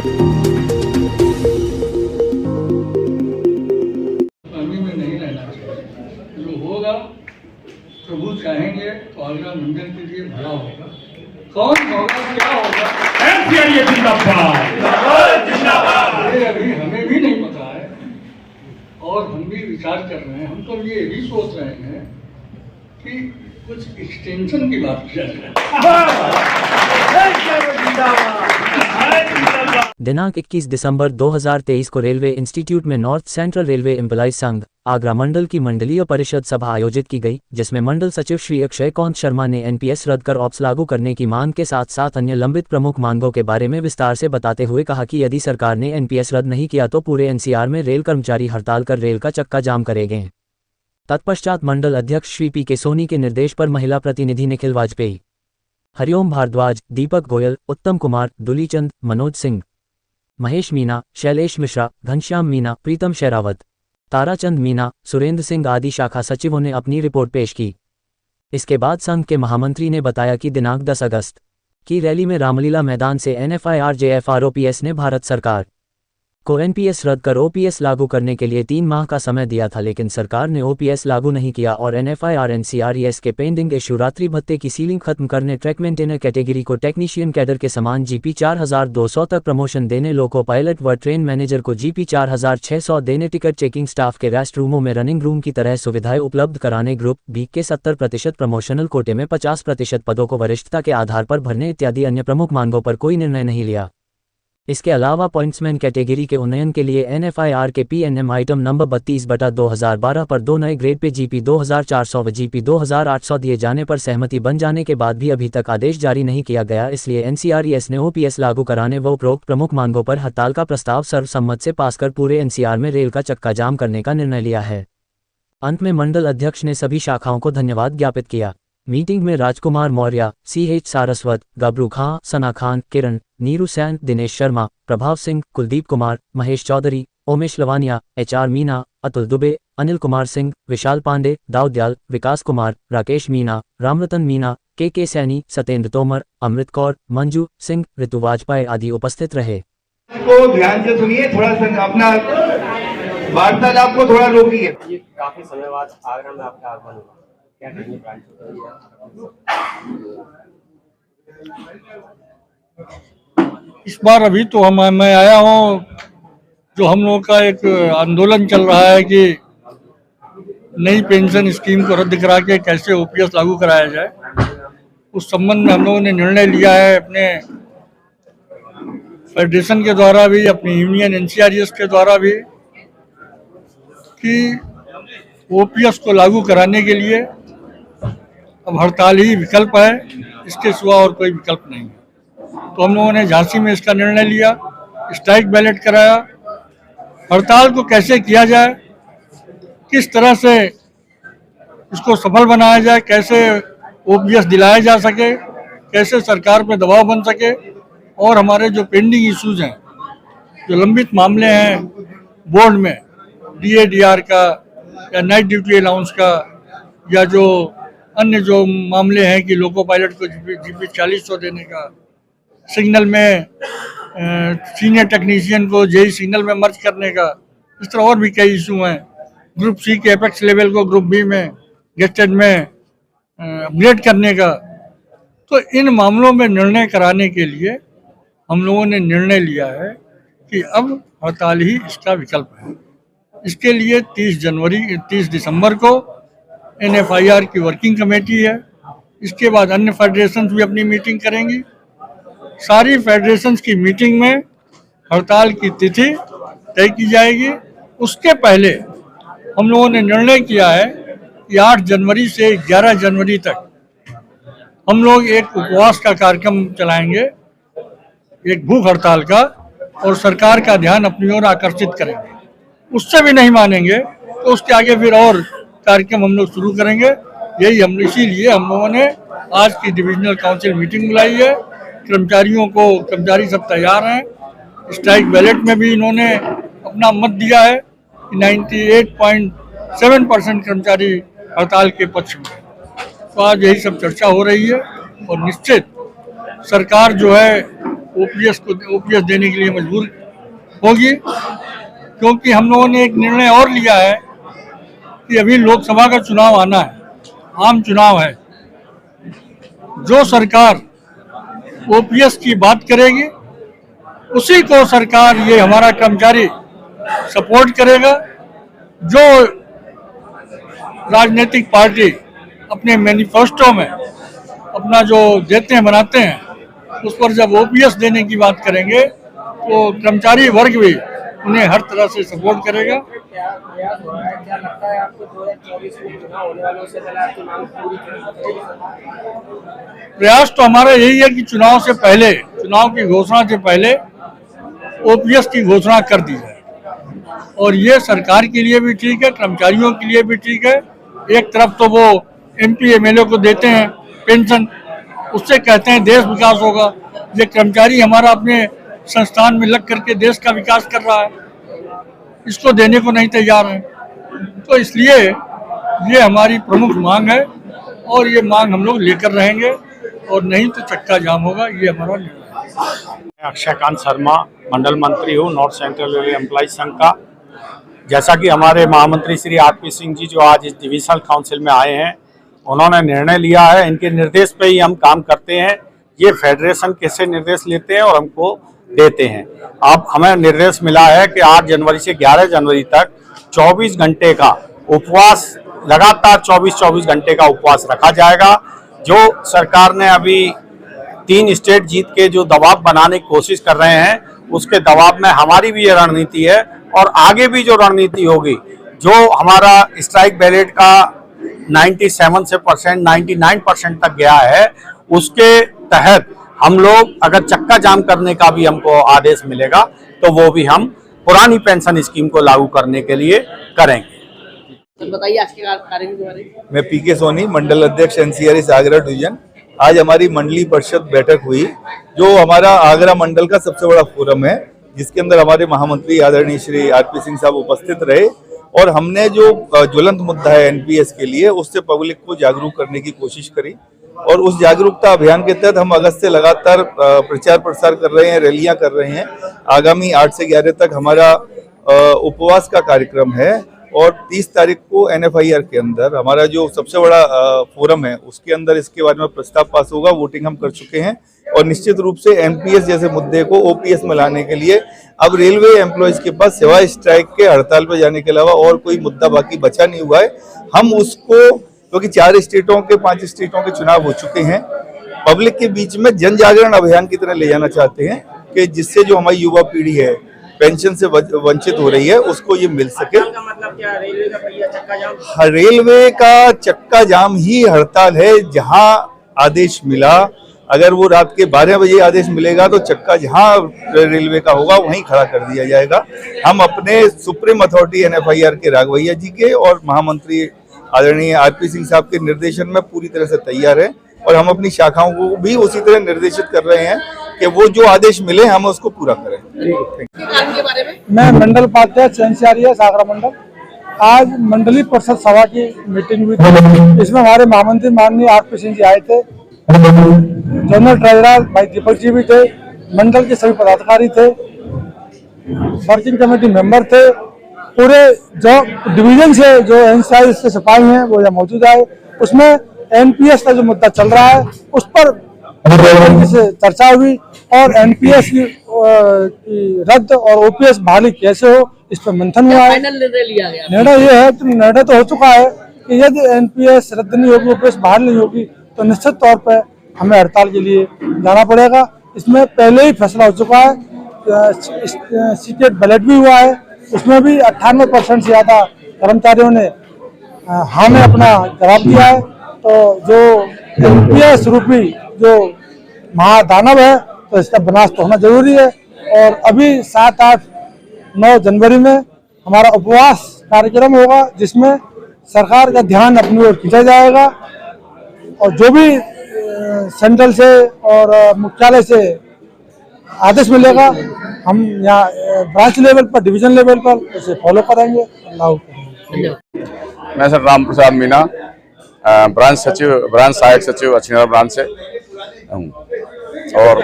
में नहीं रहना चाहिए। जो होगा प्रभु चाहेंगे तो आगरा मंडल के लिए भला होगा। कौन होगा, क्या होगा, ये अभी हमें भी नहीं पता है और हम भी विचार कर रहे हैं। हम तो ये भी सोच रहे हैं कि कुछ एक्सटेंशन की बात किया जाए। दिनांक 21 दिसंबर 2023 को रेलवे इंस्टीट्यूट में नॉर्थ सेंट्रल रेलवे एम्प्लॉइज संघ आगरा मंडल की मंडलीय परिषद सभा आयोजित की गई, जिसमें मंडल सचिव श्री अक्षय कांत शर्मा ने एनपीएस रद्द कर ऑप्स लागू करने की मांग के साथ साथ अन्य लंबित प्रमुख मांगों के बारे में विस्तार से बताते हुए कहा कि यदि सरकार ने एनपीएस रद्द नहीं किया तो पूरे एनसीआर में रेल कर्मचारी हड़ताल कर रेल का चक्का जाम करेंगे। तत्पश्चात मंडल अध्यक्ष श्री पी के सोनी के निर्देश पर महिला प्रतिनिधि निखिल वाजपेयी, हरिओम भारद्वाज, दीपक गोयल, उत्तम कुमार, दुलीचंद, मनोज सिंह, महेश मीना, शैलेश मिश्रा, घनश्याम मीना, प्रीतम शेरावत, ताराचंद मीना, सुरेंद्र सिंह आदि शाखा सचिवों ने अपनी रिपोर्ट पेश की। इसके बाद संघ के महामंत्री ने बताया कि दिनांक 10 अगस्त की रैली में रामलीला मैदान से NFIRJFROPS ने भारत सरकार को एनपीएस रद्द कर ओपीएस लागू करने के लिए 3 माह का समय दिया था, लेकिन सरकार ने ओपीएस लागू नहीं किया और NFIRNCRES के पेंडिंग इशू रात्रि भत्ते की सीलिंग खत्म करने, ट्रैक मेंटेनर कैटेगरी को टेक्नीशियन कैडर के समान GP 4200 तक प्रमोशन देने, लोको पायलट व ट्रेन मैनेजर को GP 4600 देने, टिकट चेकिंग स्टाफ के रेस्ट रूमों में रनिंग रूम की तरह सुविधाएं उपलब्ध कराने, ग्रुप बी के 70% प्रमोशनल कोटे में 50% पदों को वरिष्ठता के आधार पर भरने इत्यादि अन्य प्रमुख मांगों पर कोई निर्णय नहीं लिया। इसके अलावा पॉइंट्समैन कैटेगरी के उन्नयन के लिए NFIR के PNM आइटम नंबर 32/2012 पर 2 नए ग्रेड पे GP 2400 व GP 2800 दिए जाने पर सहमति बन जाने के बाद भी अभी तक आदेश जारी नहीं किया गया। इसलिए NCRES ने OPS लागू कराने व उपरोक्त प्रमुख मांगों पर हड़ताल का प्रस्ताव सर्वसम्मत से पास कर पूरे NCR में रेल का चक्का जाम करने का निर्णय लिया है। अंत में मंडल अध्यक्ष ने सभी शाखाओं को धन्यवाद ज्ञापित किया। मीटिंग में राजकुमार मौर्य, CH सारस्वत, गबरू खां, सना खान, किरण, नीरू सैन, दिनेश शर्मा, प्रभाव सिंह, कुलदीप कुमार, महेश चौधरी, ओमेश लवानिया, HR मीना, अतुल दुबे, अनिल कुमार सिंह, विशाल पांडे, दाऊद दयाल, विकास कुमार, राकेश मीना, रामरतन मीना, के सैनी, सत्येंद्र तोमर, अमृत कौर, मंजू सिंह, ऋतु वाजपेयी आदि उपस्थित रहे। को ध्यान से सुनिए, थोड़ा सा अपना वार्तालाप को थोड़ा रोकिए। ये काफी समय बाद आगरा में आपका आगमन हुआ, क्या कहने का? इस बार अभी तो मैं आया हूँ, जो हम लोगों का एक आंदोलन चल रहा है कि नई पेंशन स्कीम को रद्द करा के कैसे ओपीएस लागू कराया जाए, उस संबंध में हम लोगों ने निर्णय लिया है अपने फेडरेशन के द्वारा भी, अपनी यूनियन NCRES के द्वारा भी, कि ओपीएस को लागू कराने के लिए अब हड़ताल ही विकल्प है, इसके सिवा और कोई विकल्प नहीं है। तो हम लोगों ने झांसी में इसका निर्णय लिया, स्ट्राइक बैलेट कराया। हड़ताल को कैसे किया जाए, किस तरह से इसको सफल बनाया जाए, कैसे ओपीएस दिलाया जा सके, कैसे सरकार पे दबाव बन सके और हमारे जो पेंडिंग इश्यूज हैं, जो लंबित मामले हैं बोर्ड में, DADR का या नाइट ड्यूटी अलाउंस का, या जो अन्य जो मामले हैं कि लोको पायलट को GP 4000 देने का, सिग्नल में सीनियर टेक्नीशियन को JEE सिग्नल में मर्ज करने का, इस तरह और भी कई इशू हैं। ग्रुप C के एपेक्स लेवल को ग्रुप B में गेस्टेड में अपग्रेड करने का। तो इन मामलों में निर्णय कराने के लिए हम लोगों ने निर्णय लिया है कि अब हड़ताल ही इसका विकल्प है। इसके लिए 30 दिसंबर को NFIR की वर्किंग कमेटी है, इसके बाद अन्य फेडरेशन भी अपनी मीटिंग करेंगी। सारी फेडरेशंस की मीटिंग में हड़ताल की तिथि तय की जाएगी। उसके पहले हम लोगों ने निर्णय किया है कि 8 जनवरी से 11 जनवरी तक हम लोग एक उपवास का कार्यक्रम चलाएंगे, एक भूख हड़ताल का, और सरकार का ध्यान अपनी ओर आकर्षित करेंगे। उससे भी नहीं मानेंगे तो उसके आगे फिर और कार्यक्रम हम लोग शुरू करेंगे। इसीलिए हम लोगों ने आज की डिविजनल काउंसिल मीटिंग बुलाई है। कर्मचारी सब तैयार हैं। स्ट्राइक बैलेट में भी इन्होंने अपना मत दिया है कि 98.7% कर्मचारी हड़ताल के पक्ष में। तो आज यही सब चर्चा हो रही है और निश्चित सरकार जो है ओपीएस देने के लिए मजबूर होगी, क्योंकि हम लोगों ने एक निर्णय और लिया है कि अभी लोकसभा का चुनाव आना है, आम चुनाव है। जो सरकार ओपीएस की बात करेगी उसी को सरकार, ये हमारा कर्मचारी सपोर्ट करेगा। जो राजनीतिक पार्टी अपने मैनिफेस्टो में अपना जो देते हैं, बनाते हैं, उस पर जब ओपीएस देने की बात करेंगे तो कर्मचारी वर्ग भी उन्हें हर तरह से सपोर्ट करेगा। क्या लगता है आपको 2024 में चुनाव होने वाले, उससे पहले आपकी मांग पूरी करेंगे? प्रयास तो हमारा यही है कि चुनाव से पहले, चुनाव की घोषणा से पहले ओपीएस की घोषणा कर दी जाए, और ये सरकार के लिए भी ठीक है, कर्मचारियों के लिए भी ठीक है। एक तरफ तो वो एमपी एमएलए को देते हैं पेंशन, उससे कहते हैं देश विकास होगा। ये कर्मचारी हमारा अपने संस्थान में लग करके देश का विकास कर रहा है, इसको देने को नहीं तैयार है। तो इसलिए ये हमारी प्रमुख मांग है, और ये मांग हम लोग लेकर रहेंगे, और नहीं तो चक्का जाम होगा। ये हमारा निर्णय है। मैं अक्षयकांत शर्मा, मंडल मंत्री हूँ नॉर्थ सेंट्रल रेलवे एम्प्लॉइज संघ का। जैसा कि हमारे महामंत्री श्री आरपी सिंह जी जो आज इस डिविजनल काउंसिल में आए हैं, उन्होंने निर्णय लिया है, इनके निर्देश पे ही हम काम करते हैं। ये फेडरेशन कैसे निर्देश लेते हैं और हमको देते हैं। अब हमें निर्देश मिला है कि 8 जनवरी से 11 जनवरी तक 24 घंटे का उपवास, लगातार 24 घंटे का उपवास रखा जाएगा। जो सरकार ने अभी 3 स्टेट जीत के जो दबाव बनाने की कोशिश कर रहे हैं, उसके दबाव में हमारी भी ये रणनीति है, और आगे भी जो रणनीति होगी, जो हमारा स्ट्राइक बैलेट का 99% तक गया है, उसके तहत हम लोग अगर चक्का जाम करने का भी हमको आदेश मिलेगा तो वो भी हम पुरानी पेंशन स्कीम को लागू करने के लिए करेंगे। तो बताइए आज के कार्यक्रम के बारे में। मैं पीके सोनी, मंडल अध्यक्ष एनसीआरएस आगरा डिवीजन। आज हमारी मंडली परिषद बैठक हुई, जो हमारा आगरा मंडल का सबसे बड़ा फोरम है, जिसके अंदर हमारे महामंत्री आदरणीय श्री आरपी सिंह साहब उपस्थित रहे, और हमने जो ज्वलंत मुद्दा है एनपीएस के लिए, उससे पब्लिक को जागरूक करने की कोशिश करी। और उस जागरूकता अभियान के तहत हम अगस्त से लगातार प्रचार प्रसार कर रहे हैं, रैलियां कर रहे हैं। आगामी 8 से 11 तक हमारा उपवास का कार्यक्रम है, और 30 तारीख को एनएफआईआर के अंदर हमारा जो सबसे बड़ा फोरम है, उसके अंदर इसके बारे में प्रस्ताव पास होगा। वोटिंग हम कर चुके हैं, और निश्चित रूप से एनपीएस जैसे मुद्दे को ओपीएस में लाने के लिए अब रेलवे एम्प्लॉयज के पास सिवाय स्ट्राइक के, हड़ताल पर जाने के अलावा और कोई मुद्दा बाकी बचा नहीं हुआ है। हम उसको, क्योंकि 4 स्टेटों के 5 स्टेटों के चुनाव हो चुके हैं, पब्लिक के बीच में जन जागरण अभियान की तरह ले जाना चाहते हैं, कि जिससे जो हमारी युवा पीढ़ी है पेंशन से वंचित हो रही है, उसको ये मिल सके। का मतलब क्या, रेलवे का पहिया चक्का जाम? रेलवे का चक्का जाम ही हड़ताल है। जहां आदेश मिला, अगर वो रात के 12 बजे आदेश मिलेगा तो चक्का जहां रेलवे का होगा वहीं खड़ा कर दिया जाएगा। हम अपने सुप्रीम अथॉरिटी एनएफआईआर के राघवैया जी के और महामंत्री आदरणीय आरपी सिंह साहब के निर्देशन में पूरी तरह से तैयार है, और हम अपनी शाखाओं को भी उसी तरह निर्देशित कर रहे हैं कि वो जो आदेश मिले हम उसको पूरा करें। के बारे में मैं मंडल उपाध्यक्ष एनसीआरएस आगरा मंडल। आज मंडलीय परिषद सभा की मीटिंग हुई थी। इसमें हमारे महामंत्री माननीय आरपी सिंह जी आए थे, जनरल ट्रेजरर भाई दीपक जी भी थे, मंडल के सभी पदाधिकारी थे, वर्किंग कमेटी मेंबर थे, पूरे जो डिवीजन से जो एनसीआरएस के सिपाही हैं वो यहाँ मौजूद आए। उसमें एनपीएस का जो मुद्दा चल रहा है उस पर से चर्चा हुई, और एनपीएस की रद्द और ओपीएस बहाली कैसे हो, इस पर मंथन हुआ है। फाइनल निर्णय लिया गया? निर्णय ये है, निर्णय तो हो चुका है कि यदि एनपीएस रद्द नहीं होगी, ओपीएस बहाल नहीं होगी, तो निश्चित तौर पर हमें हड़ताल के लिए जाना पड़ेगा। इसमें पहले ही फैसला हो चुका है, सीक्रेट बैलेट भी हुआ है, उसमें भी 98% से ज्यादा कर्मचारियों ने हाँ में अपना जवाब दिया है। तो जो एनपीएस रूपी जो महादानव है, तो इसका विनाश तो होना जरूरी है। और अभी 7, 8, 9 जनवरी में हमारा उपवास कार्यक्रम होगा, जिसमें सरकार का ध्यान अपनी ओर खींचा जाएगा, और जो भी सेंट्रल से और मुख्यालय से आदेश मिलेगा, हम यहाँ ब्रांच लेवल पर, डिवीजन लेवल पर उसे फॉलो करेंगे, लागू करेंगे। मैं सर राम प्रसाद मीना, ब्रांच सचिव, ब्रांच सहायक सचिव अछियारा ब्रांच से हूँ। और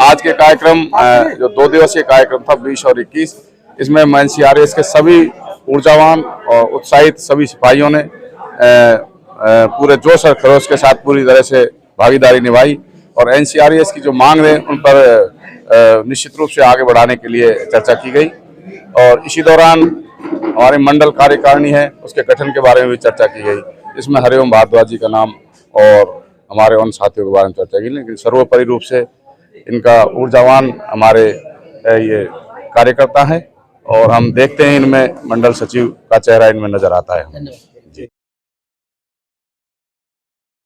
आज के कार्यक्रम जो 2 दिवसीय कार्यक्रम था 20 और 21, इसमें एनसीआरएस के सभी ऊर्जावान और उत्साहित सभी सिपाहियों ने पूरे जोश और खरोश के साथ पूरी तरह से भागीदारी निभाई और एनसीआरएस की जो मांग है उन पर निश्चित रूप से आगे बढ़ाने के लिए चर्चा की गई। और इसी दौरान हमारे मंडल कार्यकारिणी है उसके गठन के बारे में भी चर्चा की गई। इसमें हरिओम भारद्वाज जी का नाम और हमारे उन साथियों के बारे में चर्चा की, लेकिन सर्वोपरि रूप से इनका ऊर्जावान हमारे ये कार्यकर्ता है और हम देखते हैं इनमें मंडल सचिव का चेहरा इनमें नजर आता है।